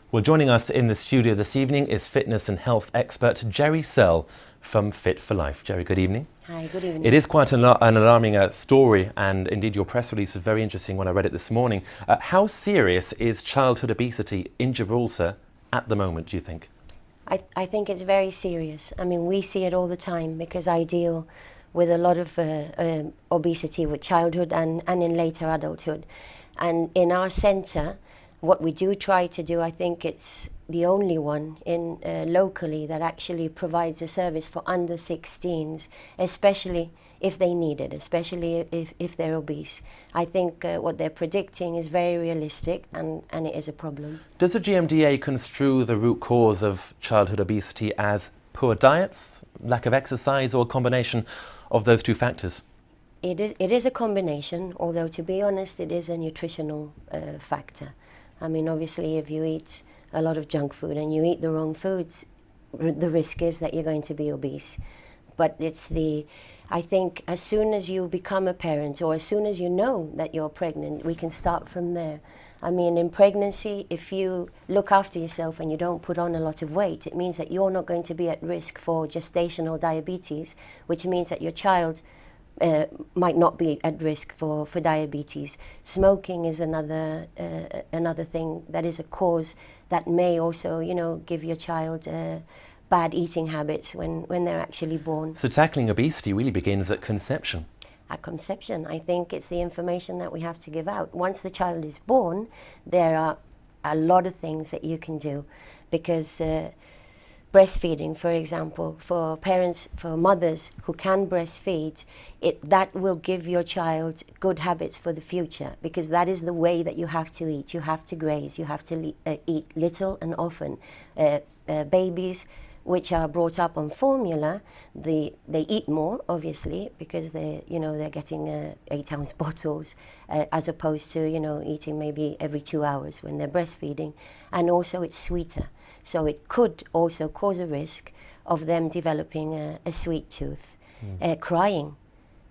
Well, joining us in the studio this evening is fitness and health expert Gerry from Fit for Life. Gerry, good evening. Hi, good evening. It is quite an alarming story, and indeed your press release was very interesting when I read it this morning. How serious is childhood obesity in Gibraltar at the moment, do you think? I think it's very serious. I mean, we see it all the time because I deal with a lot of obesity with childhood and in later adulthood. And in our centre, what we do try to do, I think it's the only one in locally that actually provides a service for under 16s, especially if they need it, especially if they're obese. I think what they're predicting is very realistic and it is a problem. Does the GMDA construe the root cause of childhood obesity as poor diets, lack of exercise, or a combination of those two factors? It is a combination, although to be honest, it is a nutritional factor. I mean, obviously, if you eat a lot of junk food and you eat the wrong foods, the risk is that you're going to be obese. But I think as soon as you become a parent or as soon as you know that you're pregnant, we can start from there. I mean, in pregnancy, if you look after yourself and you don't put on a lot of weight, it means that you're not going to be at risk for gestational diabetes, which means that your child might not be at risk for diabetes. Smoking is another thing that is a cause that may also, give your child bad eating habits when they're actually born. So tackling obesity really begins at conception. At conception, I think it's the information that we have to give out. Once the child is born, there are a lot of things that you can do, because breastfeeding, for example, for mothers who can breastfeed, that will give your child good habits for the future, because that is the way that you have to eat. You have to graze, you have to eat little and often. Babies which are brought up on formula, they eat more, obviously, because they're getting 8-ounce bottles, as opposed to eating maybe every 2 hours when they're breastfeeding. And also it's sweeter. So it could also cause a risk of them developing a sweet tooth. Crying.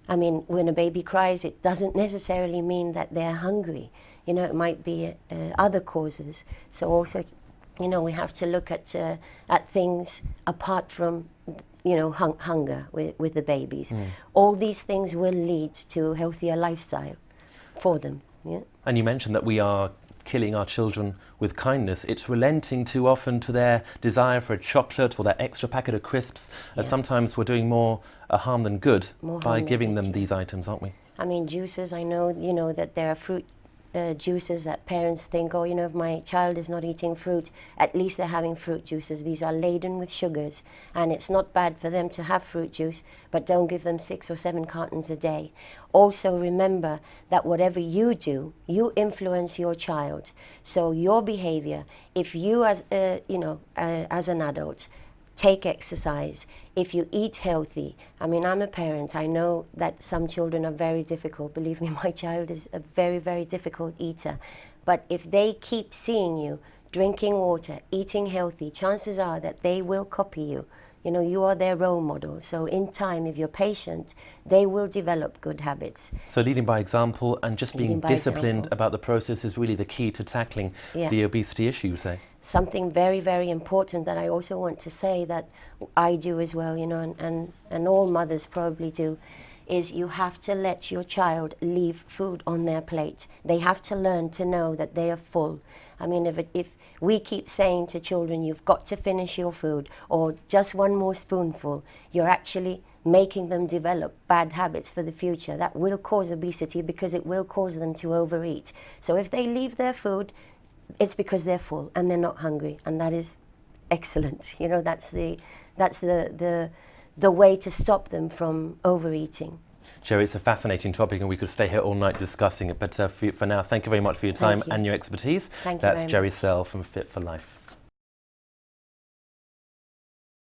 I mean, when a baby cries, it doesn't necessarily mean that they're hungry. It might be other causes. So also, we have to look at things apart from, hunger with the babies. All these things will lead to a healthier lifestyle for them. Yeah. And you mentioned that we are killing our children with kindness. It's relenting too often to their desire for a chocolate or that extra packet of crisps. Yeah. Sometimes we're doing more harm than good by giving them these items, aren't we? I mean, juices, I know, that there are fruit juices that parents think, if my child is not eating fruit, at least they're having fruit juices. These are laden with sugars, and it's not bad for them to have fruit juice, but don't give them 6 or 7 cartons a day. Also remember that whatever you do, you influence your child. So your behavior, if you as an adult take exercise, if you eat healthy. I mean, I'm a parent. I know that some children are very difficult. Believe me, my child is a very, very difficult eater. But if they keep seeing you drinking water, eating healthy, chances are that they will copy you. You are their role model. So in time, if you're patient, they will develop good habits. So leading by example and just being disciplined about the process is really the key to tackling the obesity issue, you say? Something very, very important that I also want to say that I do as well, and all mothers probably do, is you have to let your child leave food on their plate. They have to learn to know that they are full. I mean, if we keep saying to children, you've got to finish your food, or just one more spoonful, you're actually making them develop bad habits for the future. That will cause obesity because it will cause them to overeat. So if they leave their food, it's because they're full and they're not hungry, and that is excellent. That's the way to stop them from overeating. Gerry, it's a fascinating topic and we could stay here all night discussing it, but for now, thank you very much for your time and your expertise. Thank you. That's Gerry from Fit for Life.